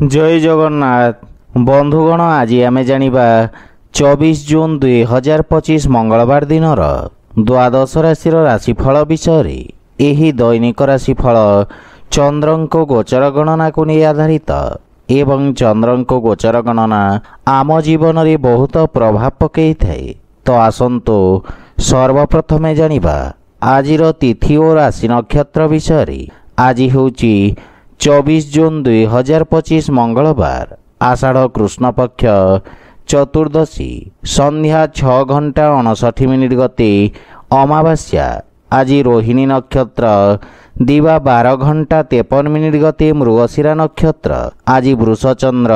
जय जगन्नाथ बंधुगण आज आम जानिबा 24 जून 2025 मंगलवार दिन द्वादश राशि राशिफल विषय। एही दैनिक राशिफल चंद्रको गोचर गणना को नहीं आधारित एवं चंद्रको गोचर गणना आम जीवन में बहुत प्रभाव पकई थाए। तो आसंतु सर्वप्रथमे जानिबा आजिर तिथि और राशि नक्षत्र विषय। आज होची 24 जून 2025 मंगलवार आषाढ़ कृष्ण पक्ष चतुर्दशी संध्या 6:59 गते अमावास्या। आज रोहिणी नक्षत्र दिवा 12:53 गते मृगशिरा नक्षत्र। आज वृषचंद्र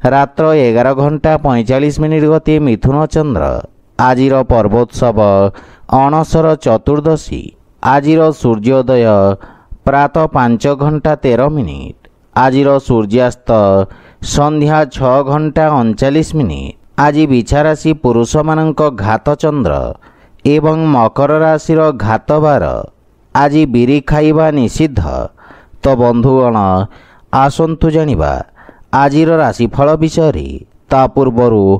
रात्र 11:45 गते मिथुन चंद्र। आजिर पर्वोत्सव अणसर चतुर्दशी। आजिर सूर्योदय प्रातः 5:13। आजिर सूर्यास्त संध्या 6:39। आज बिछा राशि पुरुष मानक घात चंद्र एवं मकर राशिर घात बार। आज बिरी खाइबा निषिद्ध। तो बंधुगण आसंतु जानिबा आजिर राशिफल विषय। ता पूर्वरु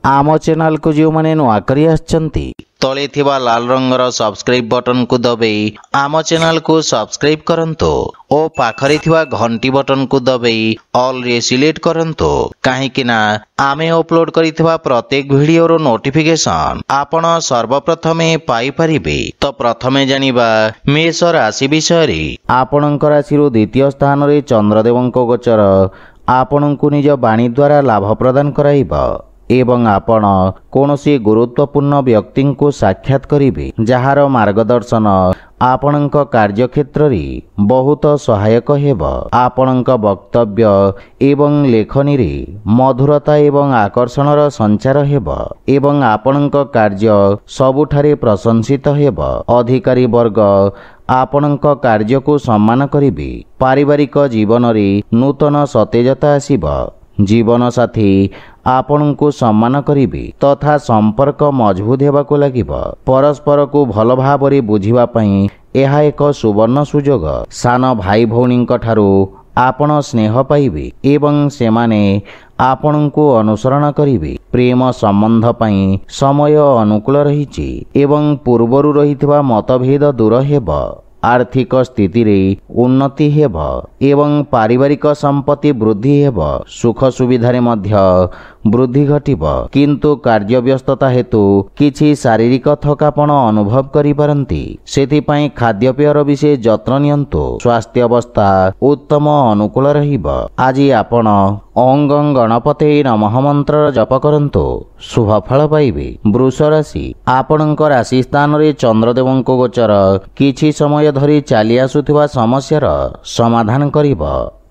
आम चैनल को जो मैंने नुआ करी आछंती तले थिबा लाल रंगर सब्सक्राइब बटन को दबाई आम चैनल को सब्सक्राइब करंतो और पाखरे थिबा घंटी बटन को दबाई ऑल रे सिलेक्ट करंतो। काहेकि ना आमे अपलोड करिथिबा प्रत्येक वीडियो रो नोटिफिकेशन आपण सर्वप्रथमे पाई परिबे। तो प्रथमे जानिबा मेष राशि विषय। आपणक राशि द्वितीय स्थान रे चंद्रदेवंक गोचर आपणकु निज वाणी द्वारा लाभ प्रदान कराइबा एवं आपण कौनसी गुरुत्वपूर्ण व्यक्ति को साक्षात करिबे जहार मार्गदर्शन आपणक कार्यक्षेत्र रे बहुत सहायक हेब। आपणक वक्तव्य एवं लेखनी रे मधुरता एवं आकर्षणर संचार हेब एवं आपणक कार्य सबुठारे प्रशंसित हेब। अधिकारी वर्ग आपणक कार्य को सम्मान करिबे। पारिवारिक जीवन रे नूतन सतेजता आसीब। जीवन साथी आपण को सम्मान करिबे तथा संपर्क मजबूत हेबाको लागिब। परस्पर को भल भाबरे बुझिबा पई एहा एक सुवर्ण सुजोग। सान भाई भौणींक ठारू आपण स्नेह पाइबे एवं सेमाने आपण को अनुसरण करिबे। प्रेम संबंध पई समय अनुकूल रहिछि एवं पूर्वरु रहितबा मतभेद दूर हेब। आर्थिक स्थिति रे उन्नति हेब एवं पारिवारिक संपत्ति वृद्धि हेब। सुख सुविधारे मध्य वृद्धि घटिब किंतु कार्य व्यस्तता हेतु किछि शारीरिक थकापन अनुभव करि पारंती। सेथिपई खाद्यपेयर विशेष जत्न नियंतु। स्वास्थ्य अवस्था उत्तम अनुकूल रहिब। आज आपण ओं गणपते नमः मंत्र जप करंतु शुभ फल पाइबे। वृष राशि आपणक राशि स्थान रे चंद्रदेवंक गोचर किछि समय धरी चली आसुथिबा समस्यार समाधान करिब।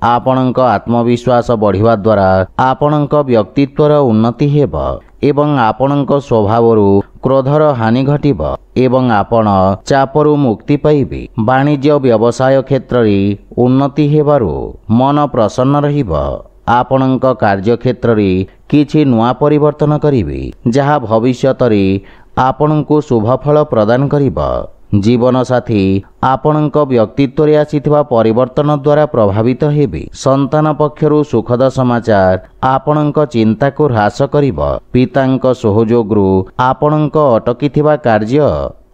आपणक आत्मविश्वास बढ़िवा द्वारा आपणक व्यक्तित्वर उन्नति हेब एवं आपणक स्वभावरु क्रोधर हानि घटिब एवं आपण चापरु मुक्ति पाइबे। वाणिज्य व्यवसाय क्षेत्र रे उन्नति हेबारु मन प्रसन्न रहिब। आपणक कार्य क्षेत्र रे किछि नुआ परिवर्तन करिवे जहा भविष्यत रे आपणको शुभ फल प्रदान करिब। जीवन साथी आपणक व्यक्तित्व रे आसीथिबा परिवर्तन द्वारा प्रभावित हेबे। संतान पक्षरु सुखद समाचार आपणक चिंता को ह्रास करिब। पितांक सहयोगरु आपणक अटकीथिबा कार्य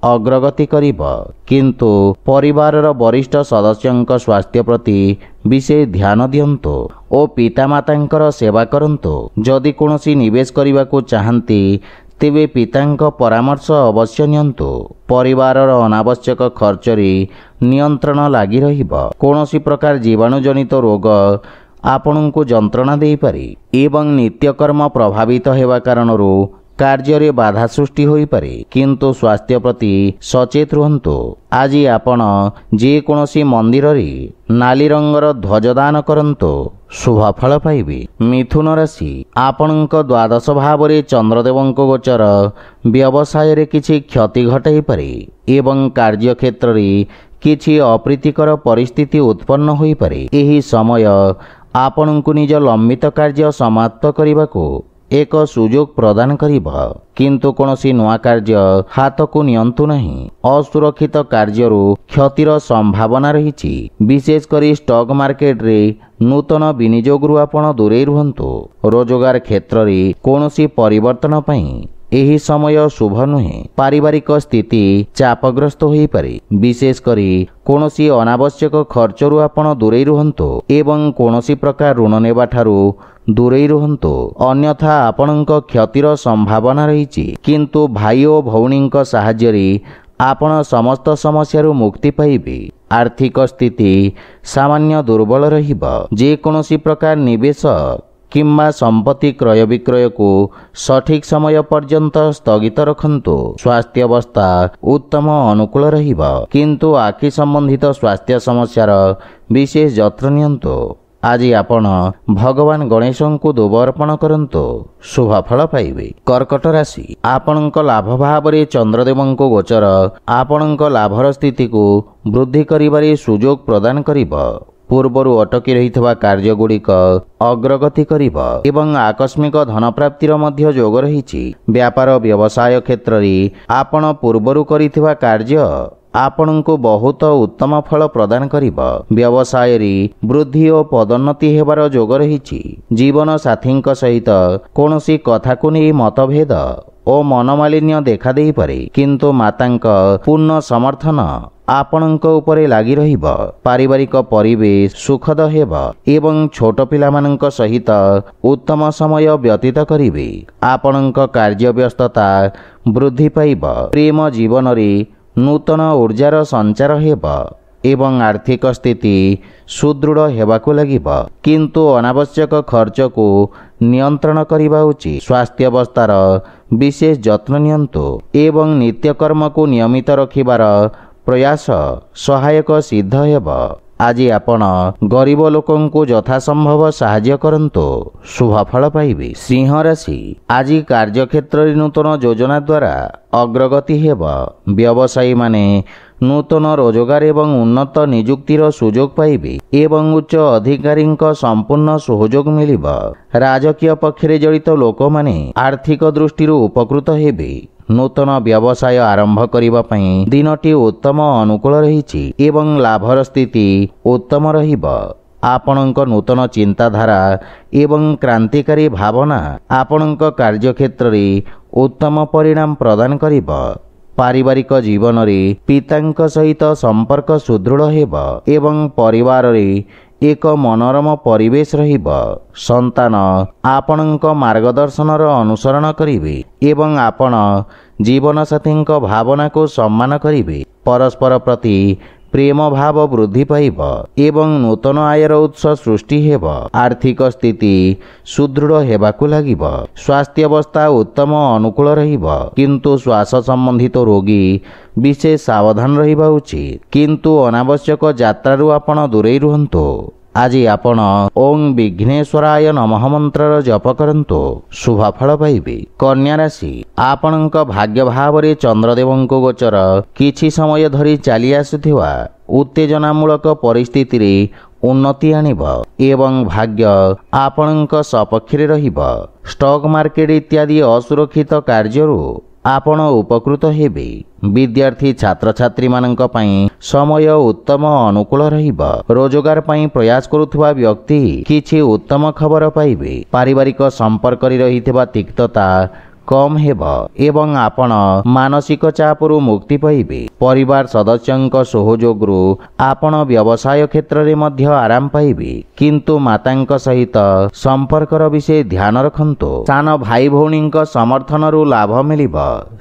अग्रगति करिब किंतु परिवारर वरिष्ठ सदस्यंक स्वास्थ्य प्रति विशेष ध्यान दियंतु और पितामातांकर सेवा करंतु। जदि कोनोसी निवेश करिबाकू चाहंती तेबे पितांक परामर्श अवश्य नियंतु। परिवारर अनावश्यक खर्च रे नियंत्रण लागि रहिब। कोनोसी प्रकार जीवाणु जनित रोग आपणको जंत्रणा देई पारे एवं नित्यकर्म प्रभावित हेबा कारणरू कार्य रे बाधा सृष्टि होई पारे किंतु स्वास्थ्य प्रति सचेत रहंतु। आज आपण जे कोनोसी मंदिर रे नाली रंगर ध्वजदान करंतु शुभ फल पाइबे। मिथुन राशि आपणक द्वादश भाव रे चंद्रदेवंक गोचर व्यवसाय रे किछि क्षति घटाई पारे एवं कार्य क्षेत्र रे किछि अप्रीतिकर परिस्थिति उत्पन्न होई पारे। एही समय आपणको निज लंबित कार्य समाप्त करिबाकू ଏକ ସୁଯୋଗ ପ୍ରଦାନ କରିବ। କିନ୍ତୁ କୌଣସି ନୂଆ କାର୍ଯ୍ୟ ହାତକୁ ନିଅନ୍ତୁ ନାହିଁ। ଅସୁରକ୍ଷିତ କାର୍ଯ୍ୟରୁ କ୍ଷତିର ସମ୍ଭାବନା ରହିଛି। ବିଶେଷ କରି ଷ୍ଟକ୍ ମାର୍କେଟରେ ନୂତନ ବିନିଯୋଗରୁ ଆପଣ ଦୂରେଇ ରୁହନ୍ତୁ। ରୋଜଗାର କ୍ଷେତ୍ରରେ କୌଣସି ପରିବର୍ତ୍ତନ ପାଇଁ ଏହି ସମୟ ଶୁଭ ନୁହେଁ। ପାରିବାରିକ ସ୍ଥିତି ଚାପଗ୍ରସ୍ତ ହୋଇପାରେ। ବିଶେଷ କରି କୌଣସି ଅନାବଶ୍ୟକ ଖର୍ଚ୍ଚରୁ ଆପଣ ଦୂରେଇ ରୁହନ୍ତୁ ଏବଂ କୌଣସି ପ୍ରକାର ଋଣ ନେବାଠାରୁ ଦୂରେଇ ରୁହନ୍ତୁ, ଅନ୍ୟଥା ଆପଣଙ୍କ କ୍ଷତିର ସମ୍ଭାବନା ରହିଛି। କିନ୍ତୁ ଭାଇ ଓ ଭଉଣୀଙ୍କ ସାହାଯ୍ୟରେ ଆପଣ ସମସ୍ତ ସମସ୍ୟାରୁ ମୁକ୍ତି ପାଇବେ। ଆର୍ଥିକ ସ୍ଥିତି ସାମାନ୍ୟ ଦୁର୍ବଳ ରହିବ। ଯେକୌଣସି ପ୍ରକାର ନିବେଶ କିମ୍ବା ସମ୍ପତ୍ତି କ୍ରୟ ବିକ୍ରୟକୁ ସଠିକ୍ ସମୟ ପର୍ଯ୍ୟନ୍ତ ସ୍ଥଗିତ ରଖନ୍ତୁ। ସ୍ୱାସ୍ଥ୍ୟାବସ୍ଥା ଉତ୍ତମ ଅନୁକୂଳ ରହିବ, କିନ୍ତୁ ଆଖି ସମ୍ବନ୍ଧିତ ସ୍ୱାସ୍ଥ୍ୟ ସମସ୍ୟାର ବିଶେଷ ଯତ୍ନ ନିଅନ୍ତୁ। ଆଜି ଆପଣ ଭଗବାନ ଗଣେଶଙ୍କୁ ଦୁବ ଅର୍ପଣ କରନ୍ତୁ, ଶୁଭ ଫଳ ପାଇବେ। କର୍କଟ ରାଶି, ଆପଣଙ୍କ ଲାଭ ଭାବରେ ଚନ୍ଦ୍ରଦେବଙ୍କ ଗୋଚର ଆପଣଙ୍କ ଲାଭର ସ୍ଥିତିକୁ ବୃଦ୍ଧି କରିବାରେ ସୁଯୋଗ ପ୍ରଦାନ କରିବ। ପୂର୍ବରୁ ଅଟକି ରହିଥିବା କାର୍ଯ୍ୟଗୁଡ଼ିକ ଅଗ୍ରଗତି କରିବ ଏବଂ ଆକସ୍ମିକ ଧନପ୍ରାପ୍ତିର ମଧ୍ୟ ଯୋଗ ରହିଛି। ବ୍ୟାପାର ବ୍ୟବସାୟ କ୍ଷେତ୍ରରେ ଆପଣ ପୂର୍ବରୁ କରିଥିବା କାର୍ଯ୍ୟ ଆପଣଙ୍କୁ ବହୁତ ଉତ୍ତମ ଫଳ ପ୍ରଦାନ କରିବ। ବ୍ୟବସାୟରେ ବୃଦ୍ଧି ଓ ପଦୋନ୍ନତି ହେବାର ଯୋଗ ରହିଛି। ଜୀବନ ସାଥୀଙ୍କ ସହିତ କୌଣସି କଥାକୁ ନେଇ ମତଭେଦ ଓ ମନମାଳିନ୍ୟ ଦେଖାଦେଇପାରେ, କିନ୍ତୁ ମାତାଙ୍କ ପୂର୍ଣ୍ଣ ସମର୍ଥନ ଆପଣଙ୍କ ଉପରେ ଲାଗି ରହିବ। ପାରିବାରିକ ପରିବେଶ ସୁଖଦ ହେବ ଏବଂ ଛୋଟ ପିଲାମାନଙ୍କ ସହିତ ଉତ୍ତମ ସମୟ ବ୍ୟତୀତ କରିବେ। ଆପଣଙ୍କ କାର୍ଯ୍ୟବ୍ୟସ୍ତତା ବୃଦ୍ଧି ପାଇବ। ପ୍ରେମ ଜୀବନରେ ନୂତନ ଊର୍ଜାର ସଞ୍ଚାର ହେବ ଏବଂ ଆର୍ଥିକ ସ୍ଥିତି ସୁଦୃଢ଼ ହେବାକୁ ଲାଗିବ। କିନ୍ତୁ ଅନାବଶ୍ୟକ ଖର୍ଚ୍ଚକୁ ନିୟନ୍ତ୍ରଣ କରିବା ଉଚିତ। ସ୍ୱାସ୍ଥ୍ୟାବସ୍ଥାର ବିଶେଷ ଯତ୍ନ ନିଅନ୍ତୁ ଏବଂ ନିତ୍ୟକର୍ମକୁ ନିୟମିତ ରଖିବାର ପ୍ରୟାସ ସହାୟକ ସିଦ୍ଧ ହେବ। ଆଜି ଆପଣ ଗରିବ ଲୋକଙ୍କୁ ଯଥାସମ୍ଭବ ସାହାଯ୍ୟ କରନ୍ତୁ, ଶୁଭ ଫଳ ପାଇବେ। ସିଂହ ରାଶି, ଆଜି କାର୍ଯ୍ୟକ୍ଷେତ୍ରରେ ନୂତନ ଯୋଜନା ଦ୍ୱାରା ଅଗ୍ରଗତି ହେବ। ବ୍ୟବସାୟୀମାନେ ନୂତନ ରୋଜଗାର ଏବଂ ଉନ୍ନତ ନିଯୁକ୍ତିର ସୁଯୋଗ ପାଇବେ ଏବଂ ଉଚ୍ଚ ଅଧିକାରୀଙ୍କ ସମ୍ପୂର୍ଣ୍ଣ ସହଯୋଗ ମିଳିବ। ରାଜକୀୟ ପକ୍ଷରେ ଜଡ଼ିତ ଲୋକମାନେ ଆର୍ଥିକ ଦୃଷ୍ଟିରୁ ଉପକୃତ ହେବେ। ନୂତନ ବ୍ୟବସାୟ ଆରମ୍ଭ କରିବା ପାଇଁ ଦିନଟି ଉତ୍ତମ ଅନୁକୂଳ ରହିଛି ଏବଂ ଲାଭର ସ୍ଥିତି ଉତ୍ତମ ରହିବ। ଆପଣଙ୍କ ନୂତନ ଚିନ୍ତାଧାରା ଏବଂ କ୍ରାନ୍ତିକାରୀ ଭାବନା ଆପଣଙ୍କ କାର୍ଯ୍ୟକ୍ଷେତ୍ରରେ ଉତ୍ତମ ପରିଣାମ ପ୍ରଦାନ କରିବ। ପାରିବାରିକ ଜୀବନରେ ପିତାଙ୍କ ସହିତ ସମ୍ପର୍କ ସୁଦୃଢ଼ ହେବ ଏବଂ ପରିବାରରେ ଏକ ମନୋରମ ପରିବେଶ ରହିବ। ସନ୍ତାନ ଆପଣଙ୍କ ମାର୍ଗଦର୍ଶନର ଅନୁସରଣ କରିବେ ଏବଂ ଆପଣ ଜୀବନସାଥୀଙ୍କ ଭାବନାକୁ ସମ୍ମାନ କରିବେ। ପରସ୍ପର ପ୍ରତି ପ୍ରେମ ଭାବ ବୃଦ୍ଧି ପାଇବ ଏବଂ ନୂତନ ଆୟର ଉତ୍ସ ସୃଷ୍ଟି ହେବ। ଆର୍ଥିକ ସ୍ଥିତି ସୁଦୃଢ଼ ହେବାକୁ ଲାଗିବ। ସ୍ୱାସ୍ଥ୍ୟାବସ୍ଥା ଉତ୍ତମ ଅନୁକୂଳ ରହିବ, କିନ୍ତୁ ଶ୍ୱାସ ସମ୍ବନ୍ଧିତ ରୋଗୀ ବିଶେଷ ସାବଧାନ ରହିବା ଉଚିତ। କିନ୍ତୁ ଅନାବଶ୍ୟକ ଯାତ୍ରାରୁ ଆପଣ ଦୂରେଇ ରୁହନ୍ତୁ। ଆଜି ଆପଣ ଓଂ ବିଘ୍ନେଶ୍ୱରାୟ ନମଃ ମନ୍ତ୍ରର ଜପ କରନ୍ତୁ, ଶୁଭ ଫଳ ପାଇବେ। କନ୍ୟା ରାଶି, ଆପଣଙ୍କ ଭାଗ୍ୟ ଭାବରେ ଚନ୍ଦ୍ରଦେବଙ୍କ ଗୋଚର କିଛି ସମୟ ଧରି ଚାଲି ଆସୁଥିବା ଉତ୍ତେଜନାମୂଳକ ପରିସ୍ଥିତିରେ ଉନ୍ନତି ଆଣିବ ଏବଂ ଭାଗ୍ୟ ଆପଣଙ୍କ ସପକ୍ଷରେ ରହିବ। ଷ୍ଟକ୍ ମାର୍କେଟ ଇତ୍ୟାଦି ଅସୁରକ୍ଷିତ କାର୍ଯ୍ୟରୁ ଆପଣ ଉପକୃତ ହେବେ। ବିଦ୍ୟାର୍ଥୀ ଛାତ୍ରଛାତ୍ରୀମାନଙ୍କ ପାଇଁ ସମୟ ଉତ୍ତମ ଅନୁକୂଳ ରହିବ। ରୋଜଗାର ପାଇଁ ପ୍ରୟାସ କରୁଥିବା ବ୍ୟକ୍ତି କିଛି ଉତ୍ତମ ଖବର ପାଇବେ। ପାରିବାରିକ ସମ୍ପର୍କରେ ରହିଥିବା ତିକ୍ତତା କମ୍ ହେବ ଏବଂ ଆପଣ ମାନସିକ ଚାପରୁ ମୁକ୍ତି ପାଇବେ। ପରିବାର ସଦସ୍ୟଙ୍କ ସହଯୋଗରୁ ଆପଣ ବ୍ୟବସାୟ କ୍ଷେତ୍ରରେ ମଧ୍ୟ ଆରାମ ପାଇବେ, କିନ୍ତୁ ମାତାଙ୍କ ସହିତ ସମ୍ପର୍କର ବିଷୟ ଧ୍ୟାନ ରଖନ୍ତୁ। ସାନ ଭାଇ ଭଉଣୀଙ୍କ ସମର୍ଥନରୁ ଲାଭ ମିଳିବ।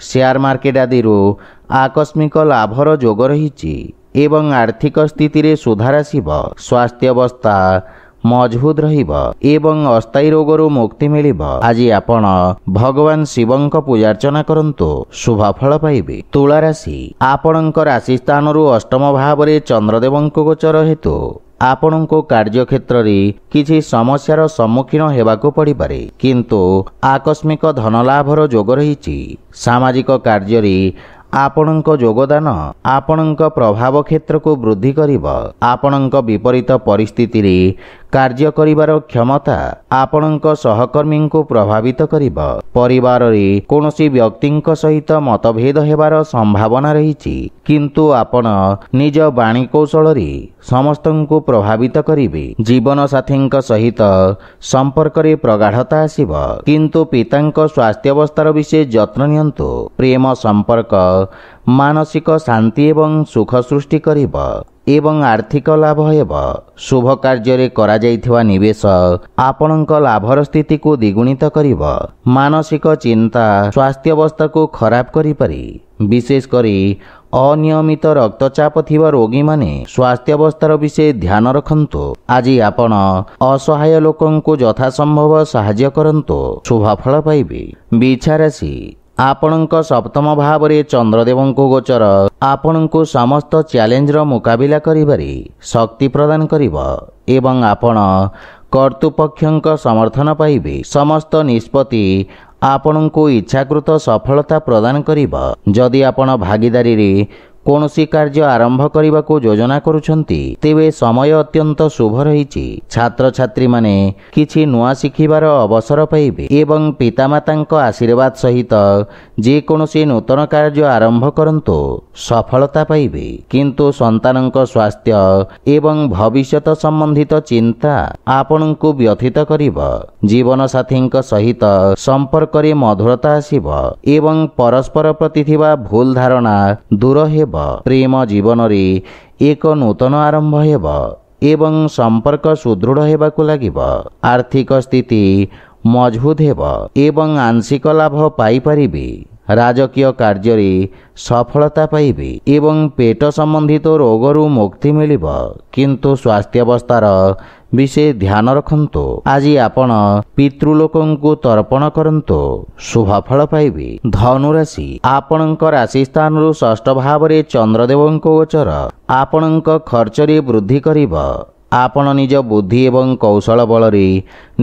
ସେୟାର ମାର୍କେଟ ଆଦିରୁ ଆକସ୍ମିକ ଲାଭର ଯୋଗ ରହିଛି ଏବଂ ଆର୍ଥିକ ସ୍ଥିତିରେ ସୁଧାର ଆସିବ। ସ୍ୱାସ୍ଥ୍ୟାବସ୍ଥା ମଜବୁତ ରହିବ ଏବଂ ଅସ୍ଥାୟୀ ରୋଗରୁ ମୁକ୍ତି ମିଳିବ। ଆଜି ଆପଣ ଭଗବାନ ଶିବଙ୍କ ପୂଜାର୍ଚ୍ଚନା କରନ୍ତୁ, ଶୁଭ ଫଳ ପାଇବେ। ତୁଳା ରାଶି, ଆପଣଙ୍କ ରାଶି ସ୍ଥାନରୁ ଅଷ୍ଟମ ଭାବରେ ଚନ୍ଦ୍ରଦେବଙ୍କ ଗୋଚର ହେତୁ ଆପଣଙ୍କୁ କାର୍ଯ୍ୟକ୍ଷେତ୍ରରେ କିଛି ସମସ୍ୟାର ସମ୍ମୁଖୀନ ହେବାକୁ ପଡ଼ିପାରେ, କିନ୍ତୁ ଆକସ୍ମିକ ଧନଲାଭର ଯୋଗ ରହିଛି। ସାମାଜିକ କାର୍ଯ୍ୟରେ ଆପଣଙ୍କ ଯୋଗଦାନ ଆପଣଙ୍କ ପ୍ରଭାବ କ୍ଷେତ୍ରକୁ ବୃଦ୍ଧି କରିବ। ଆପଣଙ୍କ ବିପରୀତ ପରିସ୍ଥିତିରେ କାର୍ଯ୍ୟ କରିବାର କ୍ଷମତା ଆପଣଙ୍କ ସହକର୍ମୀଙ୍କୁ ପ୍ରଭାବିତ କରିବ। ପରିବାରରେ କୌଣସି ବ୍ୟକ୍ତିଙ୍କ ସହିତ ମତଭେଦ ହେବାର ସମ୍ଭାବନା ରହିଛି, କିନ୍ତୁ ଆପଣ ନିଜ ବାଣୀ କୌଶଳରେ ସମସ୍ତଙ୍କୁ ପ୍ରଭାବିତ କରିବେ। ଜୀବନସାଥୀଙ୍କ ସହିତ ସମ୍ପର୍କରେ ପ୍ରଗାଢ଼ତା ଆସିବ, କିନ୍ତୁ ପିତାଙ୍କ ସ୍ୱାସ୍ଥ୍ୟାବସ୍ଥାର ବିଶେଷ ଯତ୍ନ ନିଅନ୍ତୁ। ପ୍ରେମ ସମ୍ପର୍କ ମାନସିକ ଶାନ୍ତି ଏବଂ ସୁଖ ସୃଷ୍ଟି କରିବ ଏବଂ ଆର୍ଥିକ ଲାଭ ହେବ। ଶୁଭ କାର୍ଯ୍ୟରେ କରାଯାଇଥିବା ନିବେଶ ଆପଣଙ୍କ ଲାଭର ସ୍ଥିତିକୁ ଦ୍ୱିଗୁଣିତ କରିବ। ମାନସିକ ଚିନ୍ତା ସ୍ୱାସ୍ଥ୍ୟାବସ୍ଥାକୁ ଖରାପ କରିପାରେ। ବିଶେଷ କରି ଅନିୟମିତ ରକ୍ତଚାପ ଥିବା ରୋଗୀମାନେ ସ୍ୱାସ୍ଥ୍ୟାବସ୍ଥାର ବିଶେଷ ଧ୍ୟାନ ରଖନ୍ତୁ। ଆଜି ଆପଣ ଅସହାୟ ଲୋକଙ୍କୁ ଯଥାସମ୍ଭବ ସାହାଯ୍ୟ କରନ୍ତୁ, ଶୁଭଫଳ ପାଇବେ। ବିଛା ରାଶି, ଆପଣଙ୍କ ସପ୍ତମ ଭାବରେ ଚନ୍ଦ୍ରଦେବଙ୍କ ଗୋଚର ଆପଣଙ୍କୁ ସମସ୍ତ ଚ୍ୟାଲେଞ୍ଜର ମୁକାବିଲା କରିବାରେ ଶକ୍ତି ପ୍ରଦାନ କରିବ ଏବଂ ଆପଣ କର୍ତ୍ତୃପକ୍ଷଙ୍କ ସମର୍ଥନ ପାଇବେ। ସମସ୍ତ ନିଷ୍ପତ୍ତି ଆପଣଙ୍କୁ ଇଚ୍ଛାକୃତ ସଫଳତା ପ୍ରଦାନ କରିବ। ଯଦି ଆପଣ ଭାଗିଦାରୀରେ କୌଣସି କାର୍ଯ୍ୟ ଆରମ୍ଭ କରିବାକୁ ଯୋଜନା କରୁଛନ୍ତି, ତେବେ ସମୟ ଅତ୍ୟନ୍ତ ଶୁଭ ରହିଛି। ଛାତ୍ରଛାତ୍ରୀମାନେ କିଛି ନୂଆ ଶିଖିବାର ଅବସର ପାଇବେ ଏବଂ ପିତାମାତାଙ୍କ ଆଶୀର୍ବାଦ ସହିତ ଯେକୌଣସି ନୂତନ କାର୍ଯ୍ୟ ଆରମ୍ଭ କରନ୍ତୁ, ସଫଳତା ପାଇବେ। କିନ୍ତୁ ସନ୍ତାନଙ୍କ ସ୍ୱାସ୍ଥ୍ୟ ଏବଂ ଭବିଷ୍ୟତ ସମ୍ବନ୍ଧିତ ଚିନ୍ତା ଆପଣଙ୍କୁ ବ୍ୟଥିତ କରିବ। ଜୀବନସାଥୀଙ୍କ ସହିତ ସମ୍ପର୍କରେ ମଧୁରତା ଆସିବ ଏବଂ ପରସ୍ପର ପ୍ରତି ଥିବା ଭୁଲ ଧାରଣା ଦୂର ହେବ। ପ୍ରେମ ଜୀବନରେ ଏକ ନୂତନ ଆରମ୍ଭ ହେବ ଏବଂ ସମ୍ପର୍କ ସୁଦୃଢ଼ ହେବାକୁ ଲାଗିବ। ଆର୍ଥିକ ସ୍ଥିତି ମଜବୁତ ହେବ ଏବଂ ଆଂଶିକ ଲାଭ ପାଇପାରିବେ। ରାଜକୀୟ କାର୍ଯ୍ୟରେ ସଫଳତା ପାଇବେ ଏବଂ ପେଟ ସମ୍ବନ୍ଧିତ ରୋଗରୁ ମୁକ୍ତି ମିଳିବ, କିନ୍ତୁ ସ୍ୱାସ୍ଥ୍ୟାବସ୍ଥାର ବିଶେଷ ଧ୍ୟାନ ରଖନ୍ତୁ। ଆଜି ଆପଣ ପିତୃଲୋକଙ୍କୁ ତର୍ପଣ କରନ୍ତୁ, ଶୁଭଫଳ ପାଇବେ। ଧନୁରାଶି, ଆପଣଙ୍କ ରାଶି ସ୍ଥାନରୁ ଷଷ୍ଠ ଭାବରେ ଚନ୍ଦ୍ରଦେବଙ୍କ ଗୋଚର ଆପଣଙ୍କ ଖର୍ଚ୍ଚରେ ବୃଦ୍ଧି କରିବ। ଆପଣ ନିଜ ବୁଦ୍ଧି ଏବଂ କୌଶଳ ବଳରେ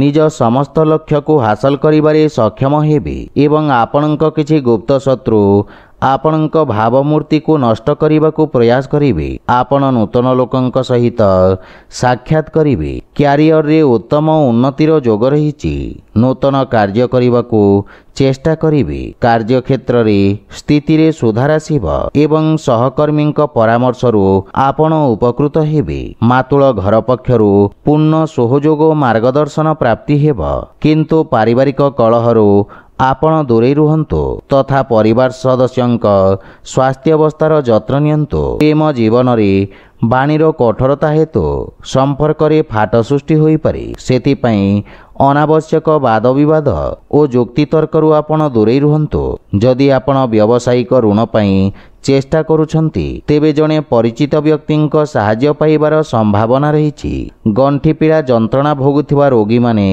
ନିଜ ସମସ୍ତ ଲକ୍ଷ୍ୟକୁ ହାସଲ କରିବାରେ ସକ୍ଷମ ହେବେ ଏବଂ ଆପଣଙ୍କ କିଛି ଗୁପ୍ତ ଶତ୍ରୁ ଆପଣଙ୍କ ଭାବମୂର୍ତ୍ତିକୁ ନଷ୍ଟ କରିବାକୁ ପ୍ରୟାସ କରିବେ। ଆପଣ ନୂତନ ଲୋକଙ୍କ ସହିତ ସାକ୍ଷାତ କରିବେ। କ୍ୟାରିୟରରେ ଉତ୍ତମ ଉନ୍ନତିର ଯୋଗ ରହିଛି। ନୂତନ କାର୍ଯ୍ୟ କରିବାକୁ ଚେଷ୍ଟା କରିବେ। କାର୍ଯ୍ୟକ୍ଷେତ୍ରରେ ସ୍ଥିତିରେ ସୁଧାର ଆସିବ ଏବଂ ସହକର୍ମୀଙ୍କ ପରାମର୍ଶରୁ ଆପଣ ଉପକୃତ ହେବେ। ମାତୃଳ ଘର ପକ୍ଷରୁ ପୂର୍ଣ୍ଣ ସହଯୋଗ ଓ ମାର୍ଗଦର୍ଶନ ପ୍ରାପ୍ତି ହେବ, କିନ୍ତୁ ପାରିବାରିକ କଳହରୁ ଆପଣ ଦୂରେଇ ରୁହନ୍ତୁ ତଥା ପରିବାର ସଦସ୍ୟଙ୍କ ସ୍ୱାସ୍ଥ୍ୟାବସ୍ଥାର ଯତ୍ନ ନିଅନ୍ତୁ। ପ୍ରେମ ଜୀବନରେ ବାଣୀର କଠୋରତା ହେତୁ ସମ୍ପର୍କରେ ଫାଟ ସୃଷ୍ଟି ହୋଇପାରେ। ସେଥିପାଇଁ ଅନାବଶ୍ୟକ ବାଦବିବାଦ ଓ ଯୁକ୍ତିତର୍କରୁ ଆପଣ ଦୂରେଇ ରୁହନ୍ତୁ। ଯଦି ଆପଣ ବ୍ୟବସାୟିକ ଋଣ ପାଇଁ ଚେଷ୍ଟା କରୁଛନ୍ତି, ତେବେ ଜଣେ ପରିଚିତ ବ୍ୟକ୍ତିଙ୍କ ସାହାଯ୍ୟ ପାଇବାର ସମ୍ଭାବନା ରହିଛି। ଗଣ୍ଠିପୀଡ଼ା ଯନ୍ତ୍ରଣା ଭୋଗୁଥିବା ରୋଗୀମାନେ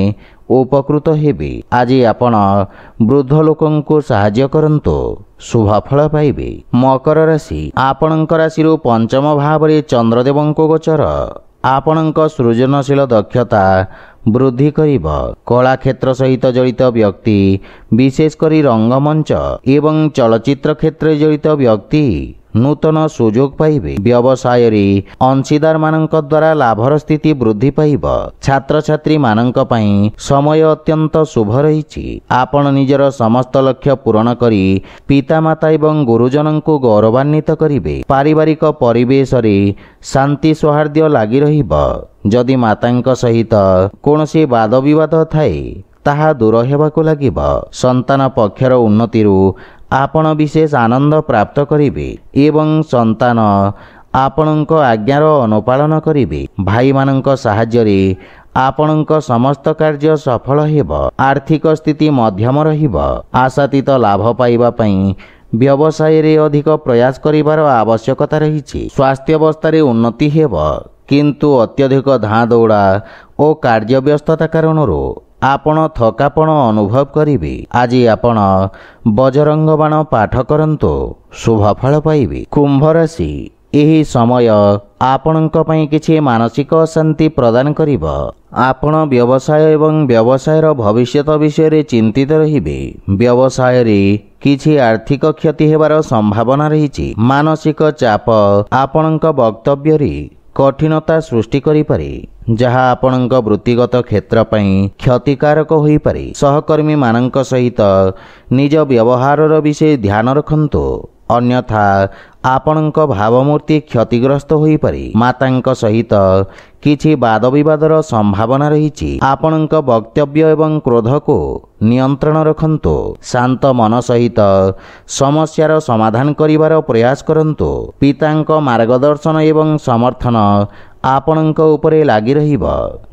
ଉପକୃତ ହେବେ। ଆଜି ଆପଣ ବୃଦ୍ଧ ଲୋକଙ୍କୁ ସାହାଯ୍ୟ କରନ୍ତୁ, ଶୁଭଫଳ ପାଇବେ। ମକର ରାଶି, ଆପଣଙ୍କ ରାଶିରୁ ପଞ୍ଚମ ଭାବରେ ଚନ୍ଦ୍ରଦେବଙ୍କ ଗୋଚର ଆପଣଙ୍କ ସୃଜନଶୀଳ ଦକ୍ଷତା ବୃଦ୍ଧି କରିବ। କଳାକ୍ଷେତ୍ର ସହିତ ଜଡ଼ିତ ବ୍ୟକ୍ତି, ବିଶେଷ କରି ରଙ୍ଗମଞ୍ଚ ଏବଂ ଚଳଚ୍ଚିତ୍ର କ୍ଷେତ୍ରରେ ଜଡ଼ିତ ବ୍ୟକ୍ତି ନୂତନ ସୁଯୋଗ ପାଇବେ। ବ୍ୟବସାୟରେ ଅଂଶୀଦାରମାନଙ୍କ ଦ୍ୱାରା ଲାଭର ସ୍ଥିତି ବୃଦ୍ଧି ପାଇବ। ଛାତ୍ରଛାତ୍ରୀମାନଙ୍କ ପାଇଁ ସମୟ ଅତ୍ୟନ୍ତ ଶୁଭ ରହିଛି। ଆପଣ ନିଜର ସମସ୍ତ ଲକ୍ଷ୍ୟ ପୂରଣ କରି ପିତାମାତା ଏବଂ ଗୁରୁଜନଙ୍କୁ ଗୌରବାନ୍ୱିତ କରିବେ। ପାରିବାରିକ ପରିବେଶରେ ଶାନ୍ତି ସୌହାର୍ଦ୍ଦ୍ୟ ଲାଗି ରହିବ। ଯଦି ମାତାଙ୍କ ସହିତ କୌଣସି ବାଦବିବାଦ ଥାଏ, ତାହା ଦୂର ହେବାକୁ ଲାଗିବ। ସନ୍ତାନ ପକ୍ଷର ଉନ୍ନତିରୁ ଆପଣ ବିଶେଷ ଆନନ୍ଦ ପ୍ରାପ୍ତ କରିବେ ଏବଂ ସନ୍ତାନ ଆପଣଙ୍କ ଆଜ୍ଞାର ଅନୁପାଳନ କରିବେ। ଭାଇମାନଙ୍କ ସାହାଯ୍ୟରେ ଆପଣଙ୍କ ସମସ୍ତ କାର୍ଯ୍ୟ ସଫଳ ହେବ। ଆର୍ଥିକ ସ୍ଥିତି ମଧ୍ୟମ ରହିବ। ଆଶାତୀତ ଲାଭ ପାଇବା ପାଇଁ ବ୍ୟବସାୟରେ ଅଧିକ ପ୍ରୟାସ କରିବାର ଆବଶ୍ୟକତା ରହିଛି। ସ୍ୱାସ୍ଥ୍ୟାବସ୍ଥାରେ ଉନ୍ନତି ହେବ, କିନ୍ତୁ ଅତ୍ୟଧିକ ଧାଁ ଦୌଡ଼ା ଓ କାର୍ଯ୍ୟବ୍ୟସ୍ତତା କାରଣରୁ ଆପଣ ଥକାପଣ ଅନୁଭବ କରିବେ। ଆଜି ଆପଣ ବଜରଙ୍ଗ ବାଣ ପାଠ କରନ୍ତୁ, ଶୁଭଫଳ ପାଇବେ। କୁମ୍ଭ ରାଶି, ଏହି ସମୟ ଆପଣଙ୍କ ପାଇଁ କିଛି ମାନସିକ ଅଶାନ୍ତି ପ୍ରଦାନ କରିବ। ଆପଣ ବ୍ୟବସାୟ ଏବଂ ବ୍ୟବସାୟର ଭବିଷ୍ୟତ ବିଷୟରେ ଚିନ୍ତିତ ରହିବେ। ବ୍ୟବସାୟରେ କିଛି ଆର୍ଥିକ କ୍ଷତି ହେବାର ସମ୍ଭାବନା ରହିଛି। ମାନସିକ ଚାପ ଆପଣଙ୍କ ବକ୍ତବ୍ୟରେ कठिनता सृष्टि करिपारे जहाँ आपणक वृत्तिगत क्षेत्र पई क्षतिकारक होइपारे। सहकर्मी मानक सहित निज व्यवहारर विषय ध्यान रखन्तु, अन्यथा आपणक भावमूर्ति क्षतिग्रस्त होइपारे। मातांक सहित किछि वाद विवादर संभावना रहिछि। आपणक वक्तव्य एवं क्रोध को नियंत्रण रखन्तु। शांत मन सहित समस्यार समाधान करिवार प्रयास करन्तु। पितांक मार्गदर्शन एवं समर्थन आपणक उपरे लागि रहिब।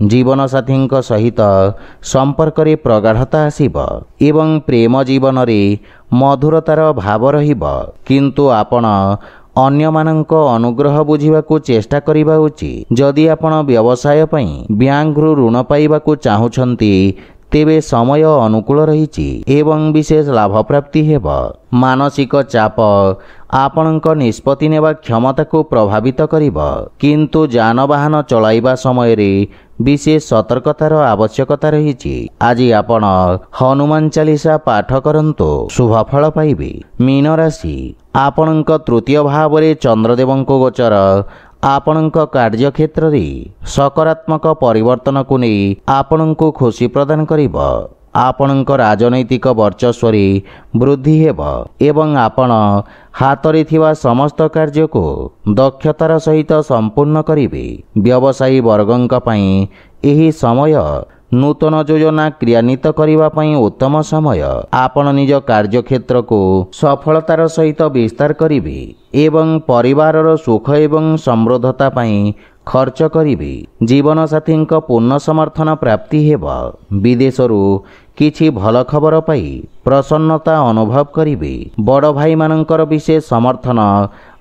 जीवन साथींक सहित संपर्क रे प्रगाढ़ता आसिब एवं प्रेम जीवन रे मधुरतार भाव रहिब। किंतु आपण अन्य मानक अनुग्रह बुझिबाकू चेष्टा करिबा उचित। जदि आपण व्यवसाय पई ब्यांकरू ऋण पाइबाकू चाहुछंती तेबे समय अनुकूल रहिछि एवं विशेष लाभ प्राप्ति हेब। मानसिक चाप आपणक निष्पत्ति नेबा क्षमता को प्रभावित करिब, किंतु जानवाहन चलाइबा समय रे विशेष सतर्कतार आवश्यकता रहिछि। आज आपण हनुमान चालीसा पाठ करंतु, शुभ फल पाइबे। मीन राशि आपणक तृतीय भाव रे चंद्रदेवंको गोचर आपणक कार्यक्षेत्र रे सकारात्मक परिवर्तन को नहीं आपणको खुशी प्रदान करिब। आपणक राजनैतिक वर्चस्व रे वृद्धि हेब एवं आपण हातरे थिबा समस्त कार्य को दक्षतार सहित संपूर्ण करिवे। व्यवसायी वर्गंक पई एही समय नूतन योजना क्रियान्वित करिबा पई उत्तम समय। आपण निज कार्यक्षेत्र को सफलतार सहित विस्तार करिवे एवं परिवारर सुख एवं समृद्धता पई खर्च करिवे। जीवन साथी पूर्ण समर्थन प्राप्ति हेब। विदेशरू किछि भल खबर पाई प्रसन्नता अनुभव करिवे। बड़ भाई मानकर विशेष समर्थन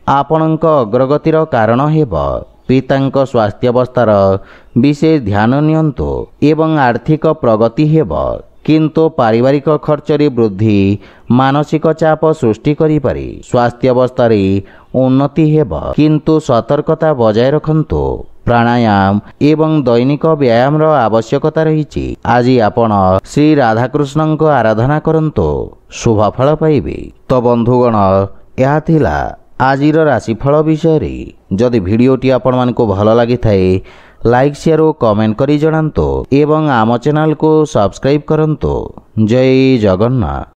आपणक अग्रगतिर कारण हेब। पितांक स्वास्थ्यावस्थार विशेष ध्यान नियंतु एवं आर्थिक प्रगति हेब, किंतु पारिवारिक खर्च रे वृद्धि मानसिक चाप सृष्टि करिपारे। स्वास्थ्यावस्था उन्नति हेब, किंतु सतर्कता बजाय रखन्तु। प्राणायाम एवं दैनिक व्यायाम आवश्यकता रही। आज आपण श्री राधाकृष्ण को आराधना करंतु, शुभ फल पाइबे। तो बंधुगण, यह थिला आजिर राशिफल विषय। जदि भिडियोटी आपण मानकु भल लागि थाए लाइक शेयर और कमेंट करी जणांतु एवं आम चैनल को सब्सक्राइब करंतु। जय जगन्नाथ।